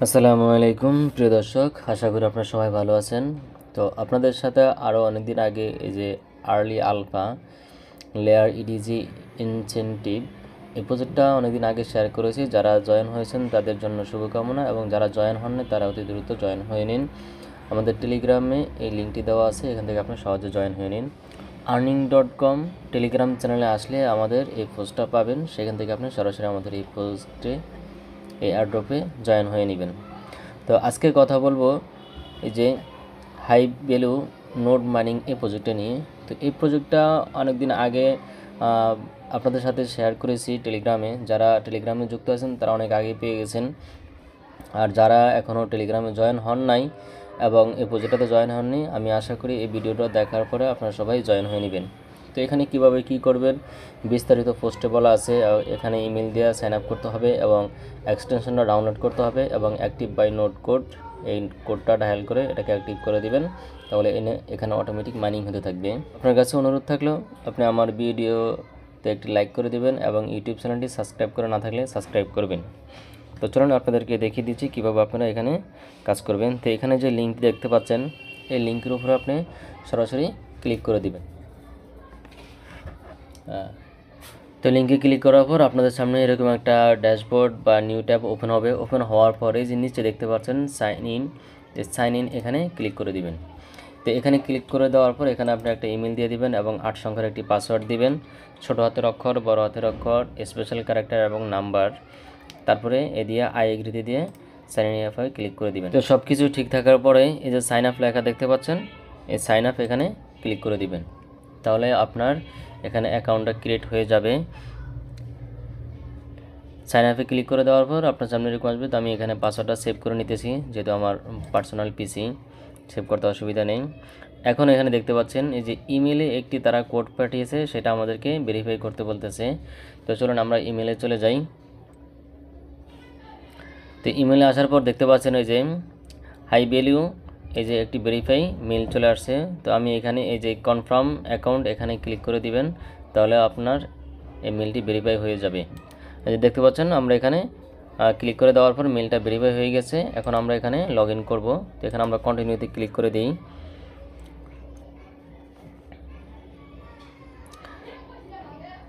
আসসালামু আলাইকুম প্রিয় দর্শক, আশা করি আপনারা সবাই ভালো আছেন। তো আপনাদের সাথে আরও অনেকদিন আগে এই যে আর্লি আলফা লেয়ার ইডিজি ইনসেন্টিভ এই প্রজেক্টটা অনেকদিন আগে শেয়ার করেছি। যারা জয়েন হয়েছেন তাদের জন্য শুভকামনা, এবং যারা জয়েন হননি তারা অতি দ্রুত জয়েন হয়ে নিন। আমাদের টেলিগ্রামে এই লিঙ্কটি দেওয়া আছে, এখান থেকে আপনি সহজে জয়েন হয়ে নিন। earning.com টেলিগ্রাম চ্যানেলে আসলে আমাদের এই পোস্টটা পাবেন, সেখান থেকে আপনি সরাসরি আমাদের এই পোস্টে এই এয়ারড্রপে জয়েন হয়ে নেবেন। তো আজকে কথা বলবো এই যে হাই ভ্যালু নোড মাইনিং এই প্রজেক্টটা নিয়ে। তো এই প্রজেক্টটা অনেক দিন আগে আপনাদের সাথে শেয়ার করেছি টেলিগ্রামে। যারা টেলিগ্রামে যুক্ত আছেন তারা অনেক আগে পেয়ে গেছেন, আর যারা এখনও টেলিগ্রামে জয়েন হন নাই এবং এই প্রজেক্টটাতে জয়েন হননি, আমি আশা করি এই ভিডিওটা দেখার পরে আপনারা সবাই জয়েন হয়ে নেবেন। তো এখানে কিভাবে কি করবেন বিস্তারিত পোস্টে বলা আছে। এখানে ইমেল দিয়ে সাইন আপ করতে হবে এবং এক্সটেনশনটা ডাউনলোড করতে হবে এবং অ্যাক্টিভ বাই নোট কোড, এই কোডটা ডায়াল করে এটাকে অ্যাক্টিভ করে দিবেন, তাহলে এখানে অটোমেটিক মাইনিং হতে থাকবে। আপনার কাছে অনুরোধ থাকলো আপনি আমার ভিডিওতে একটি লাইক করে দিবেন এবং ইউটিউব চ্যানেলটি সাবস্ক্রাইব করে না থাকলে সাবস্ক্রাইব করবেন। তো চলুন আপনাদেরকে দেখিয়ে দিচ্ছি কীভাবে আপনারা এখানে কাজ করবেন। তো এখানে যে লিঙ্ক দেখতে পাচ্ছেন এই লিঙ্কের উপরে আপনি সরাসরি ক্লিক করে দিবেন। তো লিঙ্কে ক্লিক করার পর আপনাদের সামনে এরকম একটা ড্যাশবোর্ড বা নিউ ট্যাব ওপেন হবে। ওপেন হওয়ার পরে যে নিচে দেখতে পাচ্ছেন সাইন ইন এখানে ক্লিক করে দিবেন। তো এখানে ক্লিক করে দেওয়ার পর এখানে আপনি একটা ইমেল দিয়ে দিবেন এবং 8 সংখ্যার একটি পাসওয়ার্ড দিবেন, ছোটো হাতের অক্ষর, বড় হাতের অক্ষর, স্পেশাল ক্যারেক্টার এবং নাম্বার। তারপরে এ দিয়ে আই এগ্রিতে দিয়ে সাইন ইন অ্যাপে ক্লিক করে দিবেন। তো সব কিছু ঠিক থাকার পরে এই যে সাইন আপ লেখা দেখতে পাচ্ছেন, এই সাইন আপ এখানে ক্লিক করে দিবেন, তাহলে আপনার এখানে অ্যাকাউন্টটা ক্রিয়েট হয়ে যাবে। সাইন আপে ক্লিক করে দেওয়ার পর আপনার সামনে এরকম আসবে। তো আমি এখানে পাসওয়ার্ডটা সেভ করে নিতেছি, যেহেতু আমার পার্সোনাল পিসি, সেভ করতে অসুবিধা নেই। এখন এখানে দেখতে পাচ্ছেন এই যে ইমেলে একটি তারা কোড পাঠিয়েছে, সেটা আমাদেরকে ভেরিফাই করতে বলতেছে। তো চলুন আমরা ইমেলে চলে যাই। তো ইমেলে আসার পর দেখতে পাচ্ছেন এই যে হাই ভ্যালু এই যে একটি ভেরিফাই মেল চলে আসছে। তো আমি এখানে এই যে কনফার্ম অ্যাকাউন্ট এখানে ক্লিক করে দিবেন, তাহলে আপনার এই মেলটি ভেরিফাই হয়ে যাবে। এই যে দেখতে পাচ্ছেন আমরা এখানে ক্লিক করে দেওয়ার পর মেলটা ভেরিফাই হয়ে গেছে। এখন আমরা এখানে লগ ইন করবো। তো এখানে আমরা কন্টিনিউতে ক্লিক করে দিই।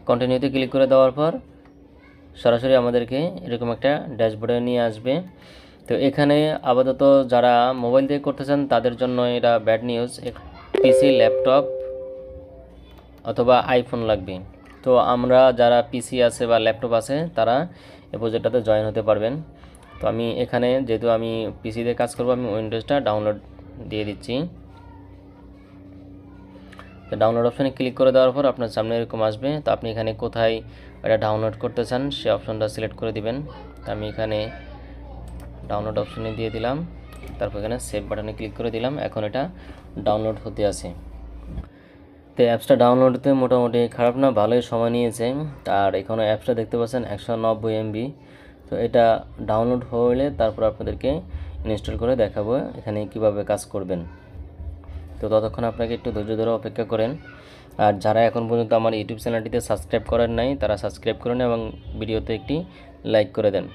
কন্টিনিউতে ক্লিক করে দেওয়ার পর সরাসরি আমাদেরকে এরকম একটা ড্যাশবোর্ডে নিয়ে আসবে। তো এখানে আপাতত যারা মোবাইল দিয়ে করতে চান তাদের জন্য এটা ব্যাড নিউজ, পিসি, ল্যাপটপ অথবা আইফোন লাগবে। তো আমরা যারা পিসি আছে বা ল্যাপটপ আছে তারা এই প্রজেক্টটাতে জয়েন হতে পারবেন। তো আমি এখানে যেহেতু আমি পিসিতে কাজ করব, আমি উইন্ডোজটা ডাউনলোড দিয়ে দিচ্ছি। তো ডাউনলোড অপশানে ক্লিক করে দেওয়ার পর আপনার সামনে এরকম আসবে। তো আপনি এখানে কোথায় এটা ডাউনলোড করতে চান সে অপশনটা সিলেক্ট করে দিবেন। তো আমি এখানে ডাউনলোড অপশানে দিয়ে দিলাম, তারপর এখানে সেভ বাটনে ক্লিক করে দিলাম। এখন এটা ডাউনলোড হতে আছে। তো অ্যাপসটা ডাউনলোড হতে মোটামুটি খারাপ না, ভালোই সময় নিয়েছে। আর এখানে অ্যাপসটা দেখতে পাচ্ছেন 190 MB। তো এটা ডাউনলোড হলে তারপর আপনাদেরকে ইনস্টল করে দেখাবো এখানে কিভাবে কাজ করবেন। তো ততক্ষণ আপনাকে একটু ধৈর্য ধরে অপেক্ষা করেন। আর যারা এখন পর্যন্ত আমার ইউটিউব চ্যানেলটিতে সাবস্ক্রাইব করেন নাই তারা সাবস্ক্রাইব করেন এবং ভিডিওতে একটি লাইক করে দেন।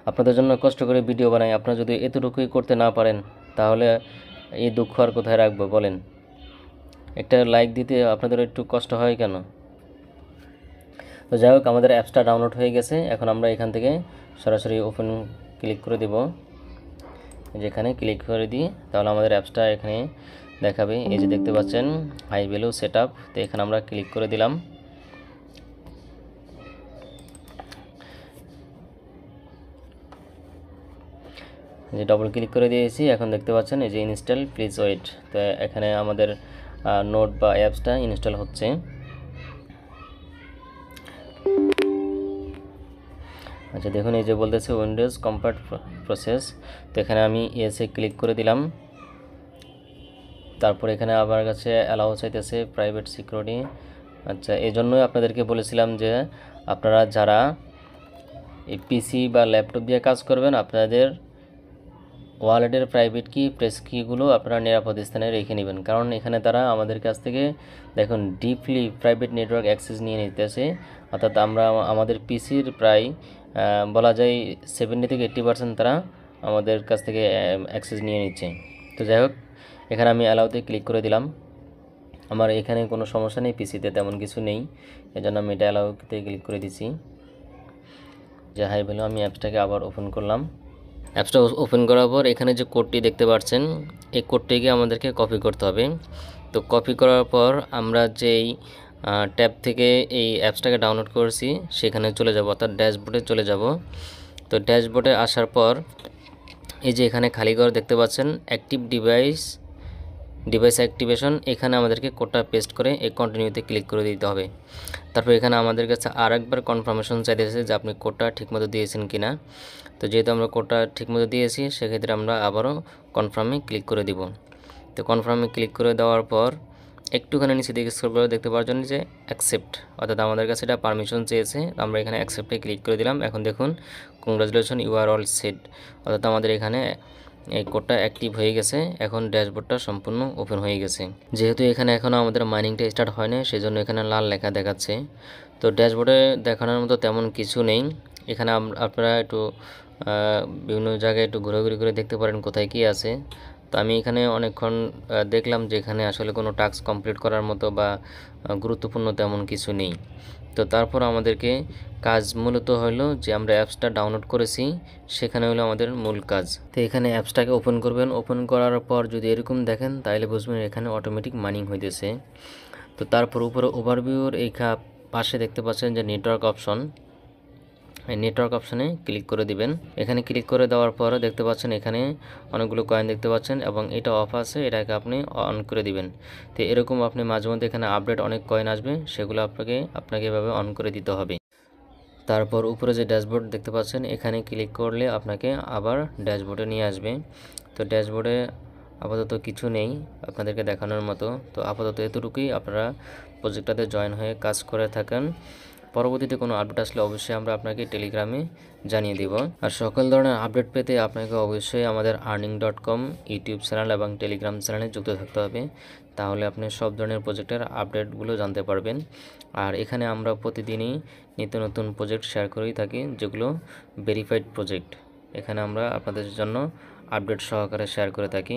আপনাদের জন্য কষ্ট করে ভিডিও বানাই, আপনারা যদি এতটুকুই করতে না পারেন তাহলে এই দুঃখ আর কোথায় রাখবো বলেন। একটা লাইক দিতে আপনাদের একটু কষ্ট হয় কেন? তো যাই হোক, আমাদের অ্যাপসটা ডাউনলোড হয়ে গেছে। এখন আমরা এখান থেকে সরাসরি ওপেন ক্লিক করে দেব। যেখানে ক্লিক করে দিই তাহলে আমাদের অ্যাপসটা এখানে দেখাবে। এই যে দেখতে পাচ্ছেন হাই ভ্যালু সেটআপ। তো এখানে আমরা ক্লিক করে দিলাম। যে ডবল ক্লিক করে দিয়েছি, এখন দেখতে পাচ্ছেন এই যে ইনস্টল প্লিজ ওয়েট। তো এখানে আমাদের নোট বা অ্যাপসটা ইনস্টল হচ্ছে। আচ্ছা দেখুন, এই যে বলতেছে উইন্ডোজ কম্পার্ট প্রসেস। তো এখানে আমি ইয়েসে ক্লিক করে দিলাম। তারপর এখানে আমার কাছে অ্যালাউ চাইতেছে প্রাইভেট সিকিউরিটি। আচ্ছা, এই জন্যই আপনাদেরকে বলেছিলাম যে আপনারা যারা এই পিসি বা ল্যাপটপ দিয়ে কাজ করবেন আপনাদের ওয়ালেটের প্রাইভেট কি, প্রেস কিগুলো আপনারা নিরাপদ স্থানে রেখে নেবেন। কারণ এখানে তারা আমাদের কাছ থেকে দেখুন ডিপলি প্রাইভেট নেটওয়ার্ক অ্যাক্সেস নিয়ে নিতেছে। অর্থাৎ আমরা আমাদের পিসির প্রায় বলা যায় 70 থেকে 80% তারা আমাদের কাছ থেকে অ্যাক্সেস নিয়ে নিচ্ছে। তো যাই হোক, এখানে আমি অ্যালাউতে ক্লিক করে দিলাম। আমার এখানে কোনো সমস্যা নেই, পিসিতে তেমন কিছু নেই, এজন্য আমি এটা অ্যালাউতে ক্লিক করে দিচ্ছি। যে হাই ভ্যালু, আমি অ্যাপসটাকে আবার ওপেন করলাম। অ্যাপসটা ওপেন করার পর এখানে যে কোডটি দেখতে পাচ্ছেন, এই কোডটিকে আমাদেরকে কপি করতে হবে। তো কপি করার পর আমরা যেই ট্যাব থেকে এই অ্যাপসটাকে ডাউনলোড করেছি সেখানে চলে যাব, অর্থাৎ ড্যাশবোর্ডে চলে যাব। তো ড্যাশবোর্ডে আসার পর এই যে এখানে খালি ঘর দেখতে পাচ্ছেন, অ্যাক্টিভ ডিভাইস অ্যাক্টিভেশন, এখানে আমাদেরকে কোডটা পেস্ট করে এই কন্টিনিউতে ক্লিক করে দিতে হবে। তারপর এখানে আমাদের কাছে আরেকবার কনফার্মেশন চাইতেছে যে আপনি কোডটা ঠিকমতো দিয়েছেন কিনা। তো যেহেতু আমরা কোডটা ঠিকমতো দিয়েছি, সেক্ষেত্রে আমরা আবারও কনফার্মে ক্লিক করে দিব। তো কনফার্মে ক্লিক করে দেওয়ার পর একটুখানি নিচে দিকে স্ক্রল করে দেখতে পাচ্ছেন যে অ্যাকসেপ্ট, অর্থাৎ আমাদের কাছে এটা পারমিশন চেয়েছে। আমরা এখানে অ্যাকসেপ্টে ক্লিক করে দিলাম। এখন দেখুন, congratulation, you are all set, অর্থাৎ আমাদের এখানে এই কোডটা অ্যাক্টিভ হয়ে গেছে। এখন ড্যাশবোর্ডটা সম্পূর্ণ ওপেন হয়ে গেছে। যেহেতু এখানে এখনও আমাদের মাইনিংটা স্টার্ট হয় না, সেজন্য এখানে লাল লেখা দেখাচ্ছে। তো ড্যাশবোর্ডে দেখানোর মতো তেমন কিছু নেই। এখানে আপনারা একটু বিভিন্ন জায়গায় একটু ঘোরাঘুরি করে দেখতে পারেন কোথায় কী আছে। তো আমি এখানে অনেকক্ষণ দেখলাম যে এখানে আসলে কোনো টাস্ক কমপ্লিট করার মতো বা গুরুত্বপূর্ণ তেমন কিছু নেই। তো তারপর আমাদেরকে কাজ মূলত হলো যে আমরা অ্যাপসটা ডাউনলোড করেছি, সেখানে হলো আমাদের মূল কাজ। তো এখানে অ্যাপসটাকে ওপেন করবেন। ওপেন করার পর যদি এরকম দেখেন, তাহলে বুঝবেন এখানে অটোমেটিক মাইনিং হইতেছে। তো তারপর উপরে ওভারভিউর এই পাশে দেখতে পাচ্ছেন যে নেটওয়ার্ক অপশন, এই নেটওয়ার্ক অপশানে ক্লিক করে দিবেন। এখানে ক্লিক করে দেওয়ার পর দেখতে পাচ্ছেন এখানে অনেকগুলো কয়েন দেখতে পাচ্ছেন, এবং এটা অফ আছে, এটাকে আপনি অন করে দিবেন। তো এরকম আপনি মাঝে মধ্যে এখানে আপডেট অনেক কয়েন আসবে, সেগুলো আপনাকে এভাবে অন করে দিতে হবে। তারপর উপরে যে ড্যাশবোর্ড দেখতে পাচ্ছেন, এখানে ক্লিক করলে আপনাকে আবার ড্যাশবোর্ডে নিয়ে আসবে। তো ড্যাশবোর্ডে আপাতত কিছু নেই আপনাদেরকে দেখানোর মতো। তো আপাতত এতটুকুই, আপনারা প্রজেক্টটাতে জয়েন হয়ে কাজ করে থাকেন। পরবর্তীতে কোনো আপডেট আসলে অবশ্যই আমরা আপনাকে টেলিগ্রামে জানিয়ে দেব। আর সকল ধরনের আপডেট পেতে আপনাকে অবশ্যই আমাদের earning.com ইউটিউব চ্যানেল এবং টেলিগ্রাম চ্যানেলে যুক্ত থাকতে হবে, তাহলে আপনি সব ধরনের প্রজেক্টের আপডেটগুলো জানতে পারবেন। আর এখানে আমরা প্রতিদিনই নিত্য নতুন প্রজেক্ট শেয়ার করেই থাকি, যেগুলো ভেরিফাইড প্রজেক্ট। এখানে আমরা আপনাদের জন্য আপডেট সহকারে শেয়ার করে থাকি।